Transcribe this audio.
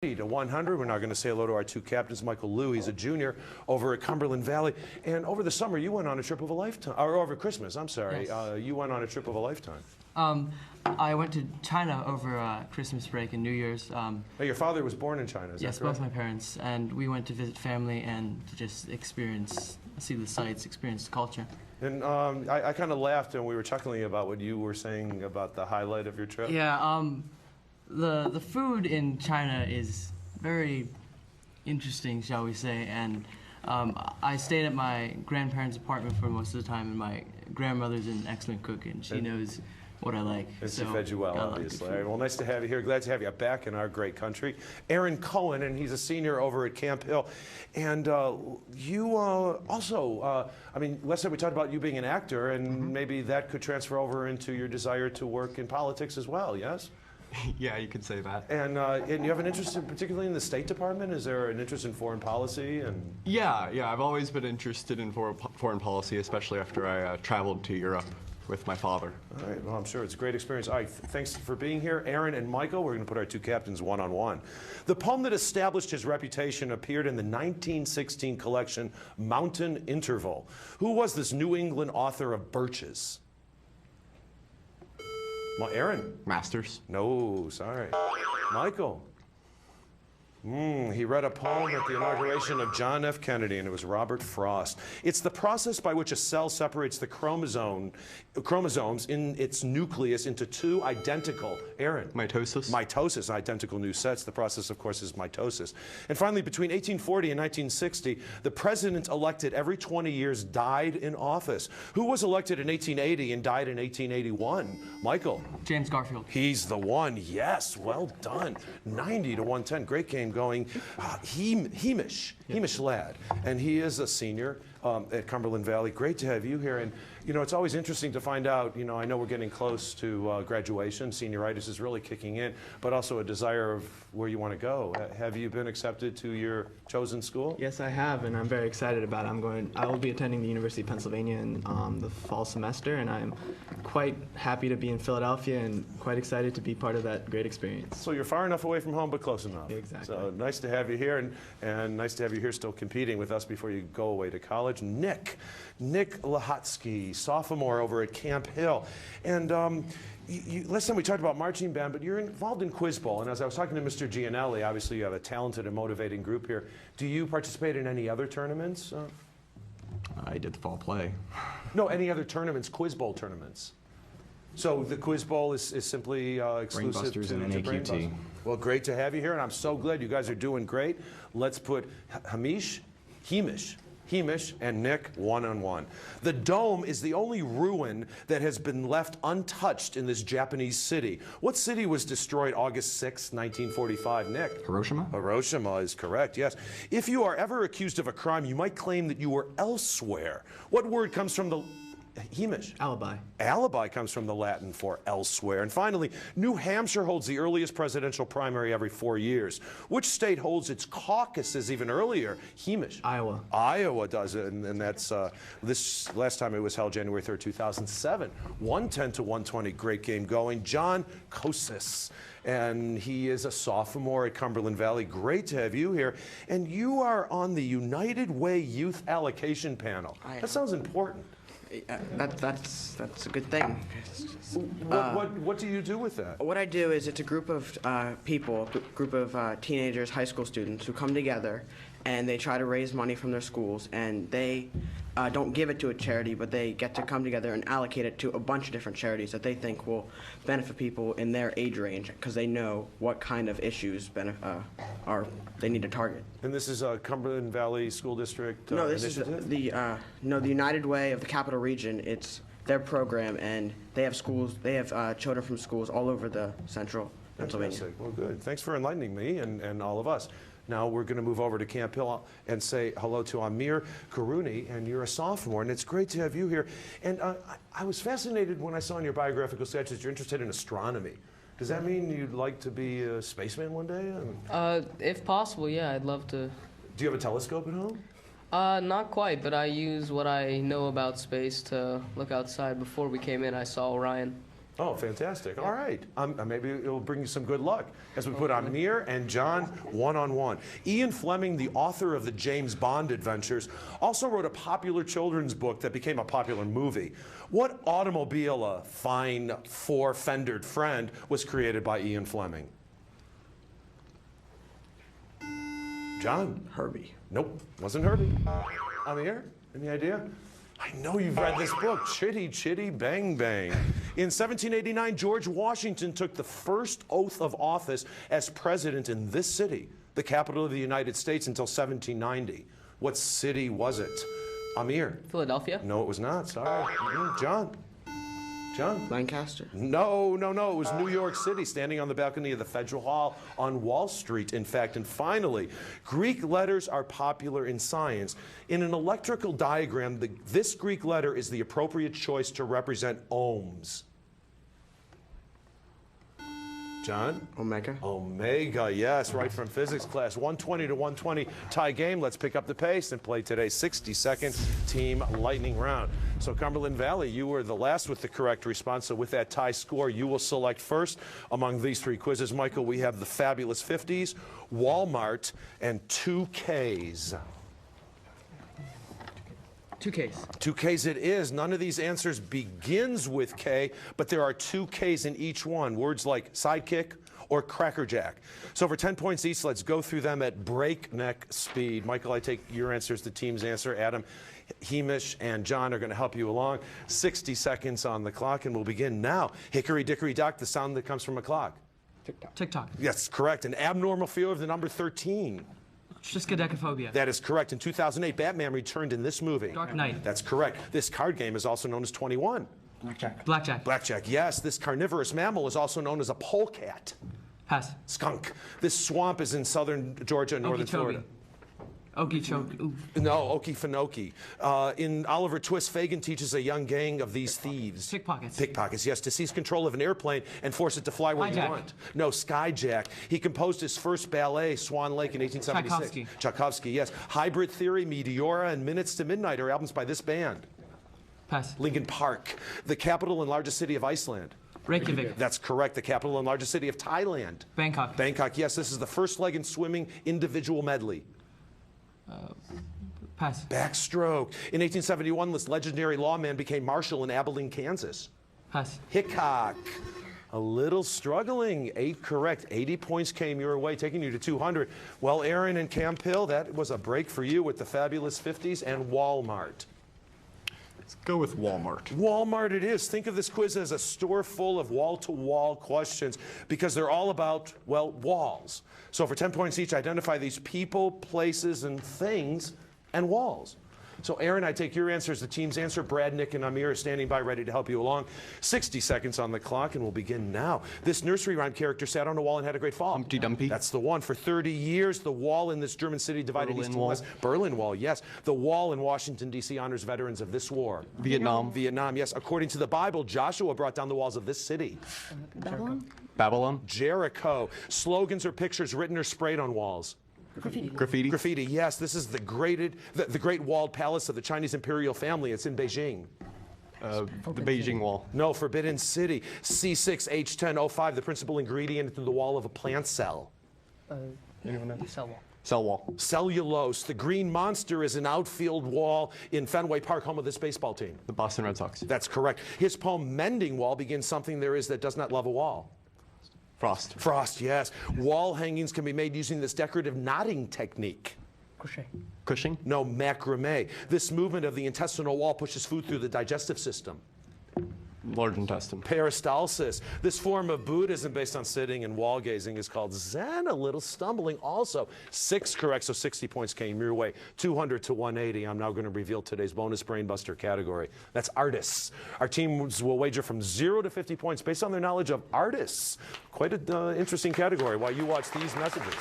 To 100. We're now going to say hello to our two captains, Michael Liu. He's a junior over at Cumberland Valley. And over the summer, you went on a trip of a lifetime. Or over Christmas, I'm sorry. Yes. You went on a trip of a lifetime. I went to China over Christmas break and New Year's. Now, your father was born in China, is yes, that correct? both my parents. And we went to visit family and to just see the sights, experience the culture. And I kind of laughed when we were chuckling about what you were saying about the highlight of your trip. Yeah, the food in China is very interesting, shall we say, and I stayed at my grandparents' apartment for most of the time, and my grandmother's an excellent cook, and she knows what I like. And so she fed you well, obviously. Well, nice to have you here. Glad to have you back in our great country. Aaron Cohen, and he's a senior over at Camp Hill. And you also, I mean, last time we talked about you being an actor, and maybe that could transfer over into your desire to work in politics as well, yes? Yeah, you could say that. And you have an interest, particularly in the State Department? Is there an interest in foreign policy? And Yeah, I've always been interested in foreign policy, especially after I traveled to Europe with my father. All right, well, I'm sure it's a great experience. All right, thanks for being here. Aaron and Michael, we're going to put our two captains one-on-one. The poem that established his reputation appeared in the 1916 collection Mountain Interval. Who was this New England author of Birches? Well, Aaron. Masters. No, sorry. Michael. He read a poem at the inauguration of John F. Kennedy, and it was Robert Frost. It's the process by which a cell separates the chromosomes in its nucleus into two identical, Aaron. Mitosis. Mitosis, identical new sets. The process, of course, is mitosis. And finally, between 1840 and 1960, the president elected every 20 years died in office. Who was elected in 1880 and died in 1881? Michael. James Garfield. He's the one, yes, well done. 90 to 110, great game going. Hamish Ladd, and he is a senior at Cumberland Valley. Great to have you here. And you know, it's always interesting to find out, you know, I know we're getting close to graduation. Senioritis is really kicking in, but also a desire of where you want to go. Have you been accepted to your chosen school? Yes, I have, and I'm very excited about it. I will be attending the University of Pennsylvania in the fall semester, and I'm quite happy to be in Philadelphia and quite excited to be part of that great experience. So you're far enough away from home, but close enough. Exactly. So nice to have you here, and nice to have you here still competing with us before you go away to college. Nick Lahotsky, sophomore over at Camp Hill. And last time we talked about marching band, but you're involved in Quiz Bowl. And as I was talking to Mr. Gianelli, obviously you have a talented and motivating group here. Do you participate in any other tournaments? I did the fall play. No, any other tournaments, Quiz Bowl tournaments? So the Quiz Bowl is simply exclusive BrainBusters to and NAQT. BrainBusters. Well, great to have you here, and I'm so glad you guys are doing great. Let's put Hamish, and Nick one-on-one. The dome is the only ruin that has been left untouched in this Japanese city. What city was destroyed August 6, 1945? Nick? Hiroshima? Hiroshima is correct, yes. If you are ever accused of a crime, you might claim that you were elsewhere. What word comes from the... Hamish. Alibi. Alibi comes from the Latin for elsewhere. And finally, New Hampshire holds the earliest presidential primary every 4 years. Which state holds its caucuses even earlier? Hamish. Iowa. Iowa does it, and that's this last time it was held January 3rd, 2007. 110 to 120, great game going. John Kosis, and he is a sophomore at Cumberland Valley. Great to have you here. And you are on the United Way Youth Allocation Panel. That sounds important. That's a good thing. What do you do with that? What I do is it's a group of people, group of teenagers, high school students who come together and they try to raise money from their schools, and they don't give it to a charity, but they get to come together and allocate it to a bunch of different charities that they think will benefit people in their age range, because they know what kind of issues they need to target. And this is a Cumberland Valley School District No, this initiative? is the United Way of the Capital Region. It's their program, and they have schools. They have children from schools all over the central Pennsylvania. Fantastic. Well, good. Thanks for enlightening me and all of us. Now we're going to move over to Camp Hill and say hello to Amir Karuni, and you're a sophomore, and it's great to have you here. And I was fascinated when I saw in your biographical sketch that you're interested in astronomy. Does that mean you'd like to be a spaceman one day? If possible, yeah, I'd love to. Do you have a telescope at home? Not quite, but I use what I know about space to look outside. Before we came in, I saw Orion. Oh, fantastic. All right. Maybe it'll bring you some good luck as we put Amir and John one-on-one. Ian Fleming, the author of the James Bond adventures, also wrote a popular children's book that became a popular movie. What automobile, a fine four-fendered friend, was created by Ian Fleming? John? Herbie. Nope, wasn't Herbie. Amir, any idea? I know you've read this book, Chitty Chitty Bang Bang. In 1789, George Washington took the first oath of office as president in this city, the capital of the United States, until 1790. What city was it? Amir? Philadelphia? No, it was not. Sorry. John? John? Lancaster. No. It was New York City, standing on the balcony of the Federal Hall on Wall Street, in fact. And finally, Greek letters are popular in science. In an electrical diagram, this Greek letter is the appropriate choice to represent ohms. John? Omega. Omega, yes, right from physics class. 120 to 120 tie game. Let's pick up the pace and play today's 60-second team lightning round. So Cumberland Valley, you were the last with the correct response. So with that tie score, you will select first among these three quizzes. Michael, we have the Fabulous 50s, Walmart, and 2Ks. 2Ks. 2Ks it is. None of these answers begins with K, but there are 2Ks in each one. Words like sidekick or crackerjack. So for 10 points each, let's go through them at breakneck speed. Michael, I take your answer as the team's answer. Adam, Hamish, and John are going to help you along. 60 seconds on the clock, and we'll begin now. Hickory dickory dock, the sound that comes from a clock. TikTok. TikTok. Yes, correct. An abnormal fear of the number 13. Triskaidekaphobia. That is correct. In 2008, Batman returned in this movie. Dark Knight. That's correct. This card game is also known as 21. Blackjack. Blackjack, yes. This carnivorous mammal is also known as a polecat. Pass. Skunk. This swamp is in southern Georgia and northern Florida. Okeechobee. No, Okefenokee. In Oliver Twist, Fagin teaches a young gang of these thieves. Pickpockets. Pickpockets, yes, to seize control of an airplane and force it to fly where you Hijack. want. No, Skyjack. He composed his first ballet, Swan Lake, in 1876. Tchaikovsky. Tchaikovsky, yes. Hybrid Theory, Meteora, and Minutes to Midnight are albums by this band. Pass. Lincoln Park. The capital and largest city of Iceland. Reykjavik. That's correct. The capital and largest city of Thailand. Bangkok. Bangkok, yes. This is the first leg in swimming individual medley. Pass. Backstroke. In 1871, this legendary lawman became marshal in Abilene, Kansas. Pass. Hickok. A little struggling. 8 correct. 80 points came your way, taking you to 200. Well, Aaron and Camp Hill, that was a break for you with the Fabulous 50s and Walmart. Let's go with Walmart. Walmart it is. Think of this quiz as a store full of wall-to-wall questions because they're all about, well, walls. So for 10 points each, identify these people, places, and things, and walls. So Aaron, I take your answer as the team's answer. Brad, Nick, and Amir are standing by ready to help you along. 60 seconds on the clock, and we'll begin now. This nursery rhyme character sat on a wall and had a great fall. Humpty Dumpty. That's the one. For 30 years, the wall in this German city divided Berlin east and Wall. west. Berlin Wall, yes. The wall in Washington, D.C. honors veterans of this war. Vietnam. Vietnam, yes. According to the Bible, Joshua brought down the walls of this city. Babylon. Jericho. Slogans or pictures written or sprayed on walls. Graffiti. Graffiti, yes. This is the great walled palace of the Chinese imperial family. It's in Beijing. The Beijing Wall. No, Forbidden City. C6H10O5, the principal ingredient in the wall of a plant cell. Cell wall. Cell wall. Cellulose. The Green Monster is an outfield wall in Fenway Park, home of this baseball team. The Boston Red Sox. That's correct. His poem, Mending Wall, begins something there is that does not love a wall. Frost. Frost, yes. Wall hangings can be made using this decorative knotting technique. Crochet. Cushing. No, macrame. This movement of the intestinal wall pushes food through the digestive system. Large intestine. Peristalsis. This form of Buddhism based on sitting and wall gazing is called Zen. A little stumbling also. 6 correct, so 60 points came your way. 200 to 180. I'm now going to reveal today's bonus Brainbuster category. That's artists. Our teams will wager from 0 to 50 points based on their knowledge of artists. Quite an interesting category while you watch these messages.